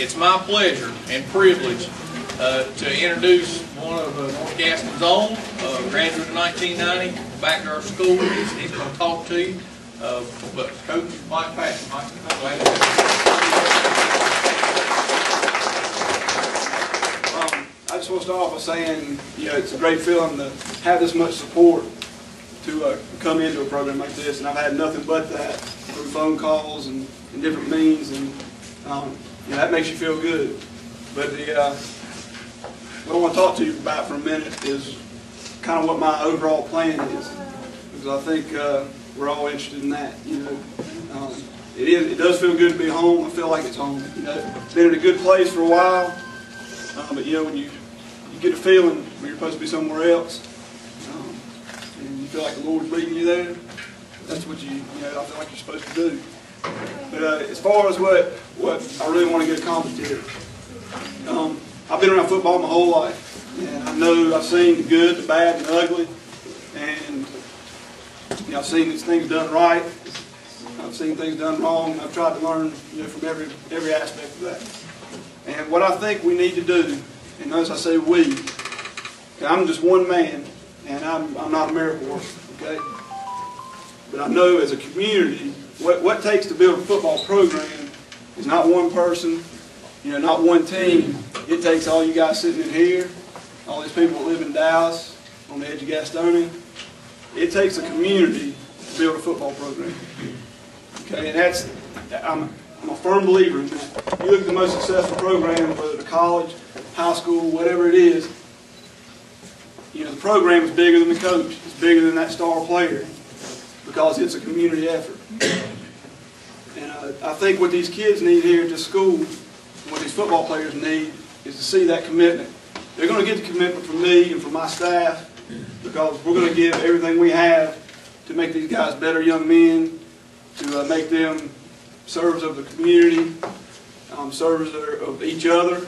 It's my pleasure and privilege to introduce one of North Gaston's own, graduate of 1990, back to our school. He's going to talk to you. But Coach Mike Patton, I'm glad to have you. I just want to start off by saying, it's a great feeling to have this much support to come into a program like this, and I've had nothing but that through phone calls and different means, and that makes you feel good. But what I want to talk to you about for a minute is kind of what my overall plan is, because I think we're all interested in that. It does feel good to be home. I feel like it's home. Been in a good place for a while, but when you get a feeling when you're supposed to be somewhere else, and you feel like the Lord's leading you there, that's what I feel like you're supposed to do. But as far as what I really want to get accomplished here, I've been around football my whole life, and I know I've seen the good, the bad, and the ugly, and I've seen these things done right, I've seen things done wrong, and I've tried to learn from every aspect of that. And what I think we need to do, and notice I say we, okay, I'm just one man, and I'm not a miracle worker, okay? But I know as a community, what it takes to build a football program is not one person, not one team. It takes all you guys sitting in here, all these people that live in Dallas, on the edge of Gastonia. It takes a community to build a football program. Okay, and I'm a firm believer in that. You look at the most successful program, whether it's college, high school, whatever it is, the program is bigger than the coach. It's bigger than that star player, because it's a community effort. And I think what these kids need here at this school, what these football players need, is to see that commitment. They're going to get the commitment from me and from my staff, because we're going to give everything we have to make these guys better young men, to make them servers of the community, servers of each other.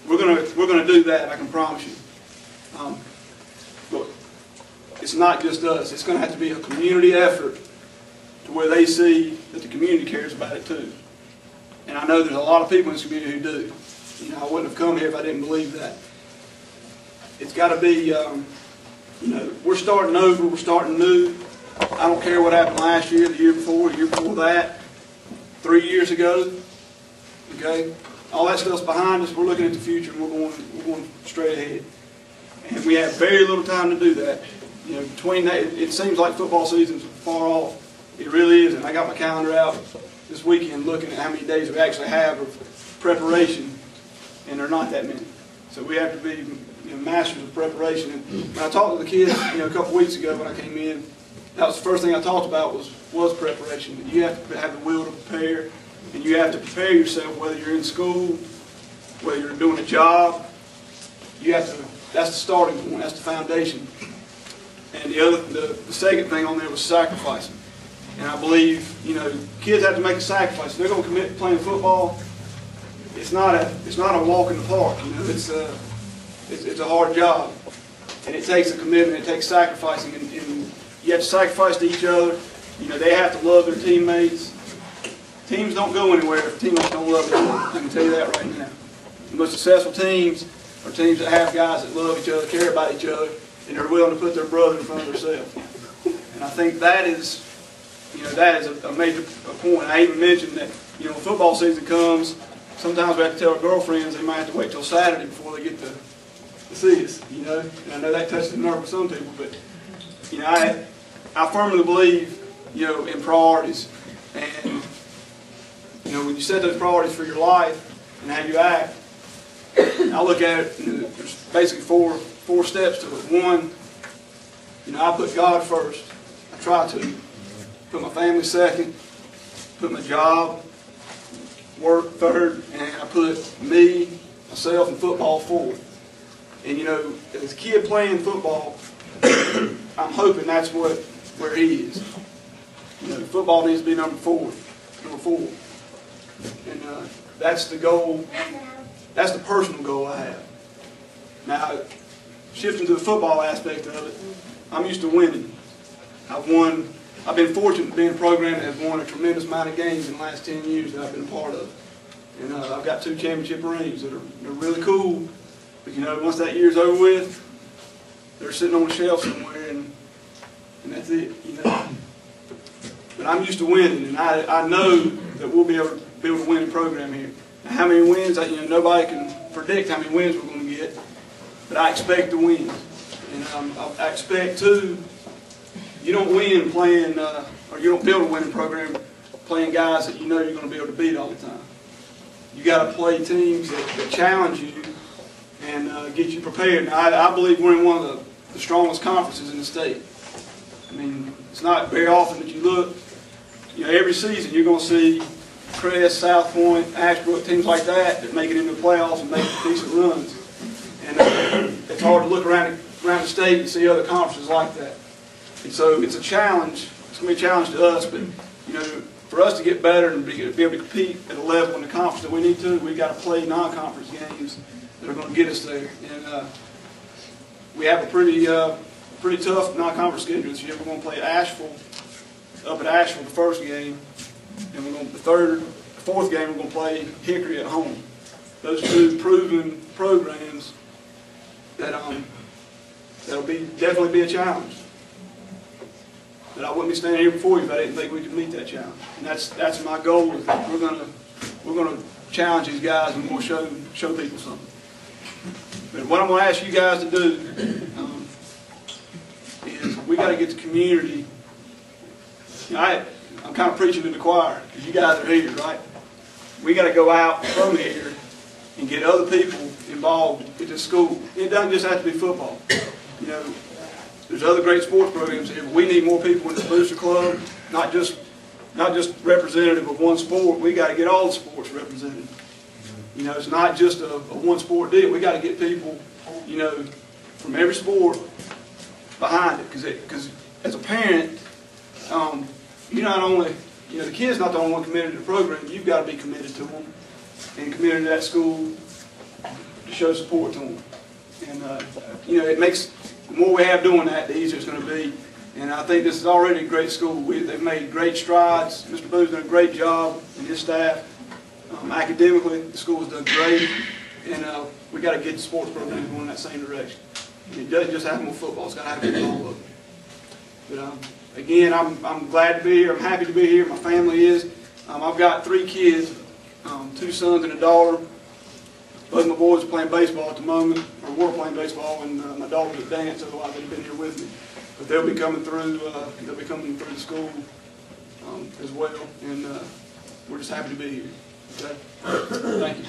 We're going to do that, I can promise you. But it's not just us. It's going to have to be a community effort to where they see that the community cares about it too. And I know there's a lot of people in this community who do. I wouldn't have come here if I didn't believe that. It's got to be, we're starting over, we're starting new. I don't care what happened last year, the year before that, 3 years ago. Okay? All that stuff's behind us. We're looking at the future, and we're going straight ahead. And we have very little time to do that. Between that, it seems like football season's far off. It really is, and I got my calendar out this weekend looking at how many days we actually have of preparation, and there are not that many. So we have to be masters of preparation. And when I talked to the kids a couple weeks ago when I came in, that was the first thing I talked about was preparation. You have to have the will to prepare, and you have to prepare yourself whether you're in school, whether you're doing a job. That's the starting point, that's the foundation. And the second thing on there was sacrificing. And I believe, kids have to make a sacrifice. If they're going to commit to playing football, it's not a walk in the park. It's a hard job, and it takes a commitment. It takes sacrificing, and you have to sacrifice to each other. They have to love their teammates. Teams don't go anywhere if teammates don't love each other. I can tell you that right now. The most successful teams are teams that have guys that love each other, care about each other, and they're willing to put their brother in front of themselves. And I think that is a major point. I even mentioned that, when football season comes, sometimes we have to tell our girlfriends they might have to wait till Saturday before they get to see us, And I know that touches the nerve of some people, but, I firmly believe, in priorities. And, when you set those priorities for your life and how you act, I look at it, there's basically four steps to it. One, I put God first. I try to. Put my family second. Put my job, work third, and I put me, myself, and football forward. And as a kid playing football, I'm hoping that's where he is. Football needs to be number four. And that's the goal. That's the personal goal I have. Now, shifting to the football aspect of it, I'm used to winning. I've been fortunate to be in a program that has won a tremendous amount of games in the last 10 years that I've been a part of. And I've got 2 championship rings that are really cool. But you know, once that year's over with, they're sitting on a shelf somewhere, and that's it. You know. But I'm used to winning, and I know that we'll be able to win the program here. Now, how many wins? You know, nobody can predict how many wins we're going to get, but I expect to win, and I expect to. You don't win playing, or you don't build a winning program playing guys that you know you're going to be able to beat all the time. You got to play teams that challenge you and get you prepared. Now, I believe we're in one of the strongest conferences in the state. I mean, it's not very often that you look. You know, every season you're going to see Crest, South Point, Ashbrook, teams like that make it into the playoffs and make decent runs. And it's hard to look around the state and see other conferences like that. And so it's a challenge. It's going to be a challenge to us, but you know, for us to get better and be able to compete at a level in the conference that we need to, we've got to play non-conference games that are going to get us there. And we have a pretty tough non-conference schedule this year. We're going to play Asheville, up at Asheville the first game, and we're going to the fourth game we're going to play Hickory at home. Those 2 proven programs that'll definitely be a challenge. But I wouldn't be standing here before you if I didn't think we could meet that challenge. And that's my goal. Is that we're gonna challenge these guys, and we'll show people something. But what I'm going to ask you guys to do is we got to get the community. You know, I'm kind of preaching to the choir because you guys are here, right? We got to go out from here and get other people involved with this school. It doesn't just have to be football. You know, there's other great sports programs here, but we need more people in the Booster Club, not just representative of one sport. We got to get all the sports represented. You know, it's not just a one sport deal. We got to get people, you know, from every sport behind it. Because as a parent, you not only, you know, the kid's not the only one committed to the program. You've got to be committed to them and committed to that school to show support to them. And you know, it makes, the more we have doing that, the easier it's going to be. And I think this is already a great school. They've made great strides. Mr. Boone's done a great job, and his staff. Academically, the school has done great, and we got to get the sports program going in that same direction. It doesn't just happen with football; it's got to happen with all of it. But again, I'm glad to be here. I'm happy to be here. My family is. I've got 3 kids, 2 sons and a daughter. Both my boys are playing baseball at the moment, or were playing baseball, and my daughter's at dance. Otherwise, they've been here with me. But they'll be coming through. They'll be coming through the school as well, and we're just happy to be here. Okay? Thank you.